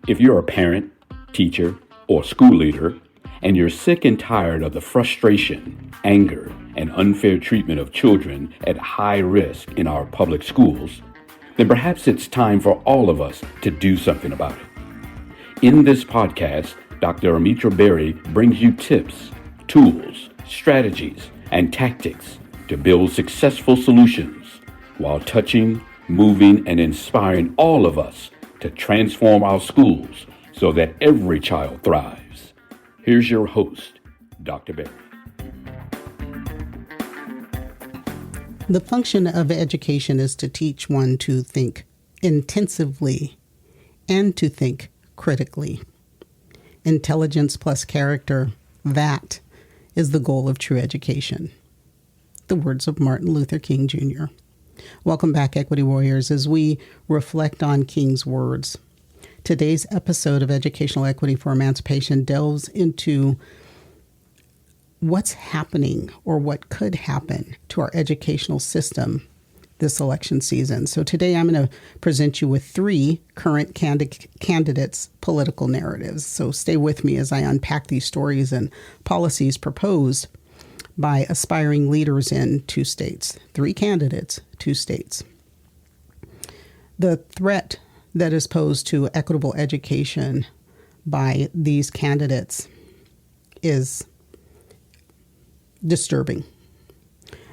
If you're a parent, teacher, or school leader, and you're sick and tired of the frustration, anger, and unfair treatment of children at high risk in our public schools, then perhaps it's time for all of us to do something about it. In this podcast, Dr. Amitra Berry brings you tips, tools, strategies, and tactics to build successful solutions while touching, moving, and inspiring all of us to transform our schools so that every child thrives. Here's your host, Dr. Berry. The function of education is to teach one to think intensively and to think critically. Intelligence plus character, that is the goal of true education. The words of Martin Luther King Jr. Welcome back, Equity Warriors, as we reflect on King's words. Today's episode of Educational Equity for Emancipation delves into what's happening or what could happen to our educational system this election season. So today I'm going to present you with three current candidates' political narratives. So stay with me as I unpack these stories and policies proposed by aspiring leaders in two states. Three candidates, two states. The threat that is posed to equitable education by these candidates is disturbing.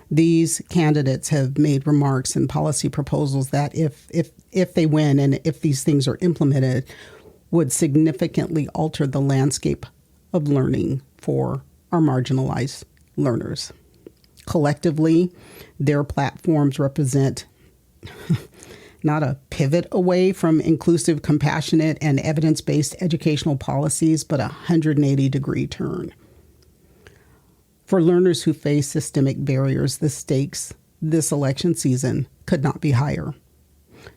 These candidates have made remarks and policy proposals that if they win and if these things are implemented, would significantly alter the landscape of learning for our marginalized learners. Collectively, their platforms represent not a pivot away from inclusive, compassionate, and evidence-based educational policies, but a 180-degree turn. For learners who face systemic barriers, the stakes this election season could not be higher.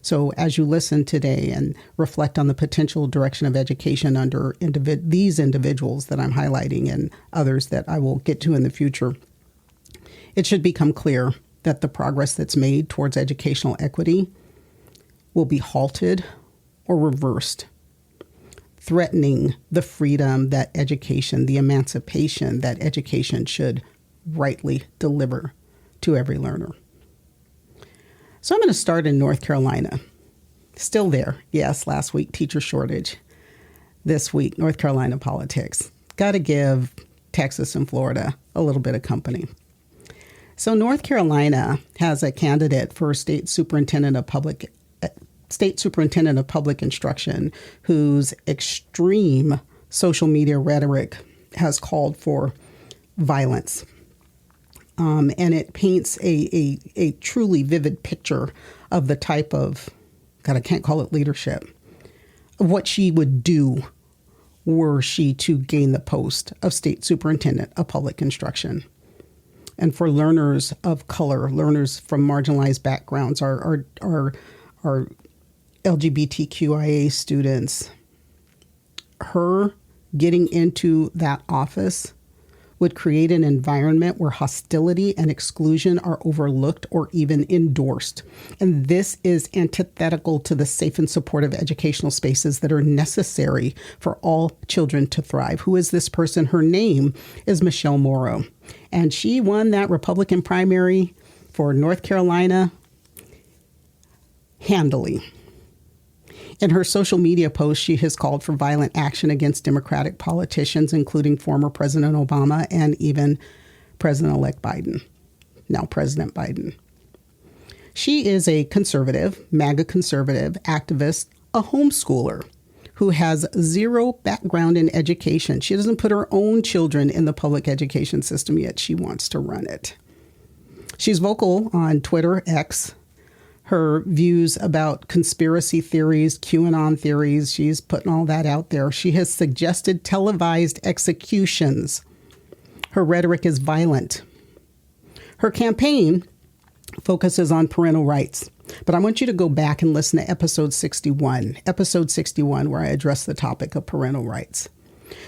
So as you listen today and reflect on the potential direction of education under these individuals that I'm highlighting and others that I will get to in the future, it should become clear that the progress that's made towards educational equity will be halted or reversed, threatening the freedom that education, the emancipation that education should rightly deliver to every learner. So I'm going to start in North Carolina. Still there. Yes, last week, teacher shortage. This week, North Carolina politics. Got to give Texas and Florida a little bit of company. So North Carolina has a candidate for state superintendent of public instruction whose extreme social media rhetoric has called for violence. And it paints a truly vivid picture of the type of, God, I can't call it leadership, of what she would do were she to gain the post of state superintendent of public instruction. And for learners of color, learners from marginalized backgrounds, our LGBTQIA students, her getting into that office would create an environment where hostility and exclusion are overlooked or even endorsed. And this is antithetical to the safe and supportive educational spaces that are necessary for all children to thrive. Who is this person? Her name is Michelle Morrow. And she won that Republican primary for North Carolina handily. In her social media post, she has called for violent action against Democratic politicians, including former President Obama and even President-elect Biden, now President Biden. She is a conservative, MAGA conservative, activist, a homeschooler who has zero background in education. She doesn't put her own children in the public education system, yet she wants to run it. She's vocal on Twitter, X, her views about conspiracy theories, QAnon theories. She's putting all that out there. She has suggested televised executions. Her rhetoric is violent. Her campaign focuses on parental rights. But I want you to go back and listen to episode 61, where I address the topic of parental rights.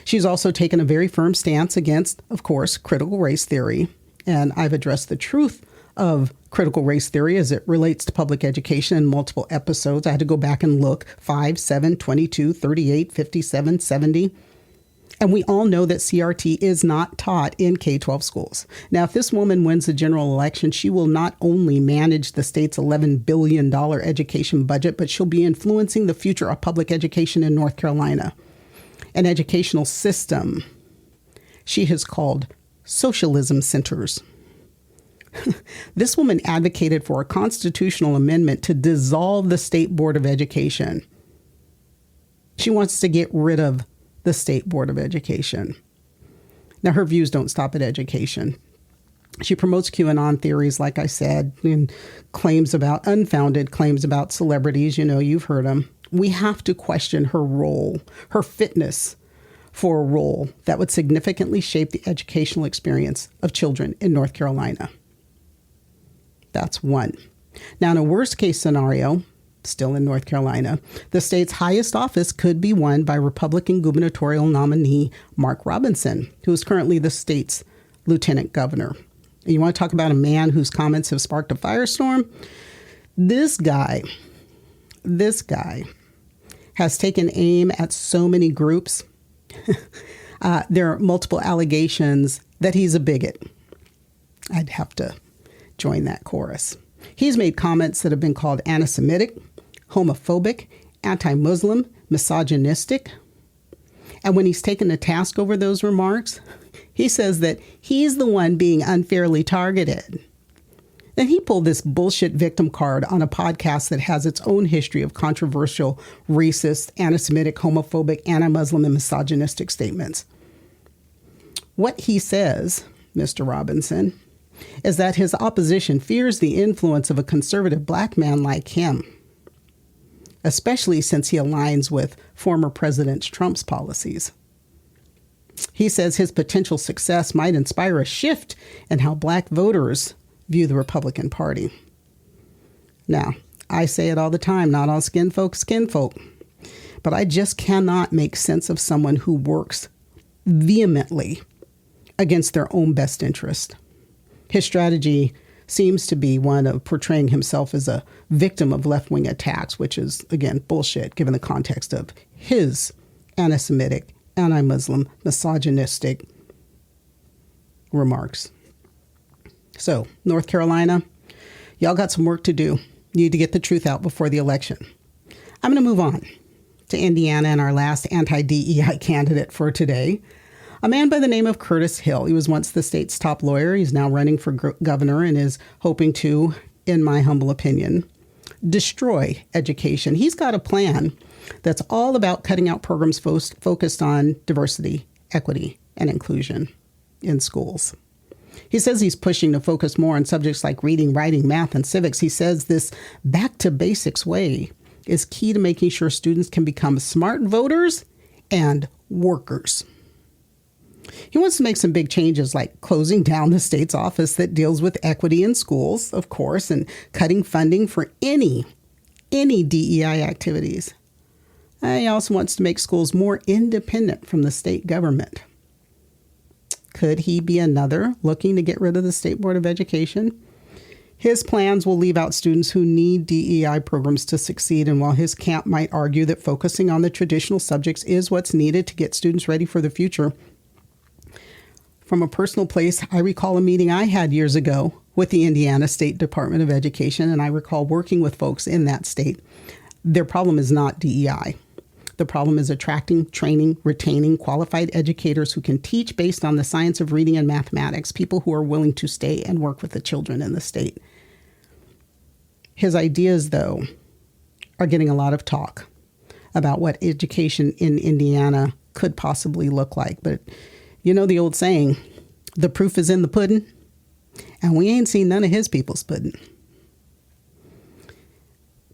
She's also taken a very firm stance against, of course, critical race theory. And I've addressed the truth of critical race theory as it relates to public education in multiple episodes. I had to go back and look 5, 7, 22, 38, 57, 70. And we all know that CRT is not taught in K-12 schools. Now, if this woman wins the general election, she will not only manage the state's $11 billion education budget, but she'll be influencing the future of public education in North Carolina, an educational system she has called socialism centers. This woman advocated for a constitutional amendment to dissolve the State Board of Education. She wants to get rid of the State Board of Education. Now, her views don't stop at education. She promotes QAnon theories, like I said, and unfounded claims about celebrities. You know, you've heard them. We have to question her role, her fitness for a role that would significantly shape the educational experience of children in North Carolina. That's one. Now, in a worst case scenario, still in North Carolina, the state's highest office could be won by Republican gubernatorial nominee Mark Robinson, who is currently the state's lieutenant governor. And you want to talk about a man whose comments have sparked a firestorm? This guy has taken aim at so many groups. There are multiple allegations that he's a bigot. I'd have to join that chorus. He's made comments that have been called anti-Semitic, homophobic, anti-Muslim, misogynistic. And when he's taken to task over those remarks, he says that he's the one being unfairly targeted. Then he pulled this bullshit victim card on a podcast that has its own history of controversial, racist, anti-Semitic, homophobic, anti-Muslim, and misogynistic statements. What he says, Mr. Robinson, is that his opposition fears the influence of a conservative black man like him, especially since he aligns with former President Trump's policies. He says his potential success might inspire a shift in how black voters view the Republican Party. Now, I say it all the time, not all skin folk. But I just cannot make sense of someone who works vehemently against their own best interest. His strategy seems to be one of portraying himself as a victim of left-wing attacks, which is, again, bullshit, given the context of his anti-Semitic, anti-Muslim, misogynistic remarks. So, North Carolina, y'all got some work to do. You need to get the truth out before the election. I'm going to move on to Indiana and our last anti-DEI candidate for today, a man by the name of Curtis Hill. He was once the state's top lawyer. He's now running for governor and is hoping to, in my humble opinion, destroy education. He's got a plan that's all about cutting out programs focused on diversity, equity, and inclusion in schools. He says he's pushing to focus more on subjects like reading, writing, math, and civics. He says this back to basics way is key to making sure students can become smart voters and workers. He wants to make some big changes like closing down the state's office that deals with equity in schools, of course, and cutting funding for any DEI activities. He also wants to make schools more independent from the state government. Could he be another looking to get rid of the State Board of Education? His plans will leave out students who need DEI programs to succeed, and while his camp might argue that focusing on the traditional subjects is what's needed to get students ready for the future, from a personal place, I recall a meeting I had years ago with the Indiana State Department of Education, and I recall working with folks in that state. Their problem is not DEI. The problem is attracting, training, retaining qualified educators who can teach based on the science of reading and mathematics, people who are willing to stay and work with the children in the state. His ideas, though, are getting a lot of talk about what education in Indiana could possibly look like. But you know the old saying, the proof is in the pudding, and we ain't seen none of his people's pudding.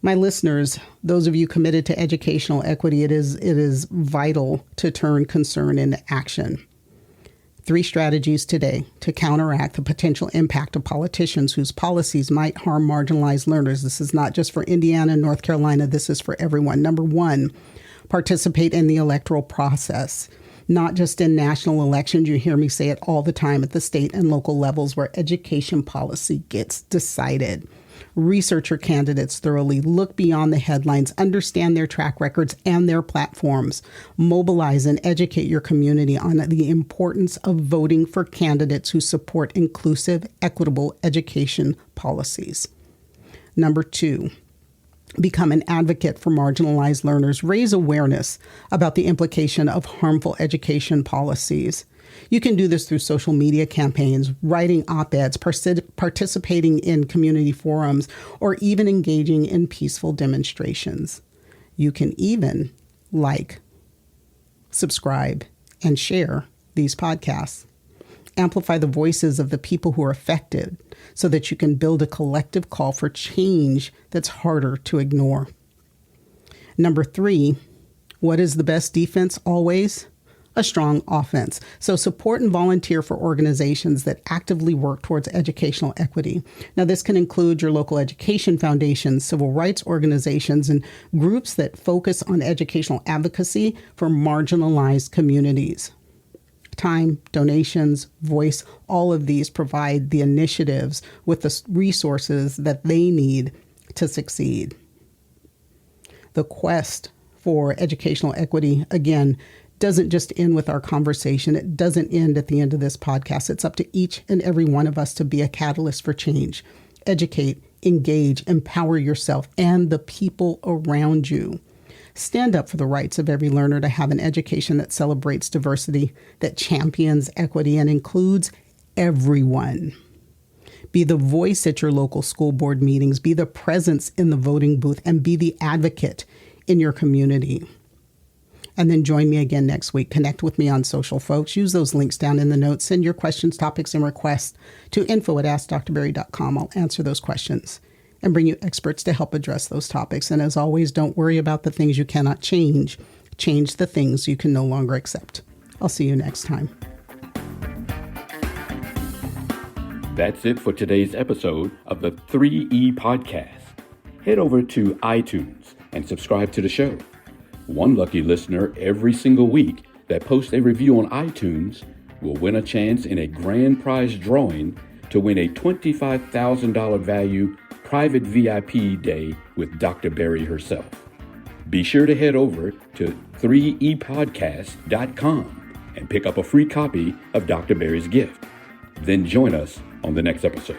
My listeners, those of you committed to educational equity, it is vital to turn concern into action. 3 strategies today to counteract the potential impact of politicians whose policies might harm marginalized learners. This is not just for Indiana and North Carolina. This is for everyone. Number 1, participate in the electoral process. not just in national elections. You hear me say it all the time at the state and local levels where education policy gets decided. Research your candidates thoroughly, look beyond the headlines, understand their track records and their platforms. Mobilize and educate your community on the importance of voting for candidates who support inclusive, equitable education policies. Number 2, become an advocate for marginalized learners. Raise awareness about the implication of harmful education policies. You can do this through social media campaigns, writing op-eds, participating in community forums, or even engaging in peaceful demonstrations. You can even like, subscribe, and share these podcasts. Amplify the voices of the people who are affected so that you can build a collective call for change that's harder to ignore. Number 3, what is the best defense always? A strong offense. So support and volunteer for organizations that actively work towards educational equity. Now, this can include your local education foundations, civil rights organizations, and groups that focus on educational advocacy for marginalized communities. Time, donations, voice, all of these provide the initiatives with the resources that they need to succeed. The quest for educational equity, again, doesn't just end with our conversation. It doesn't end at the end of this podcast. It's up to each and every one of us to be a catalyst for change. Educate, engage, empower yourself and the people around you. Stand up for the rights of every learner to have an education that celebrates diversity, that champions equity, and includes everyone. Be the voice at your local school board meetings. Be the presence in the voting booth, and be the advocate in your community. And then join me again next week. Connect with me on social, folks. Use those links down in the notes. Send your questions, topics, and requests to info@askdrberry.com. I'll answer those questions and bring you experts to help address those topics. And as always, don't worry about the things you cannot change. Change the things you can no longer accept. I'll see you next time. That's it for today's episode of the 3E Podcast. Head over to iTunes and subscribe to the show. One lucky listener every single week that posts a review on iTunes will win a chance in a grand prize drawing to win a $25,000 value private VIP day with Dr. Berry herself. Be sure to head over to 3epodcast.com and pick up a free copy of Dr. Berry's gift. Then join us on the next episode.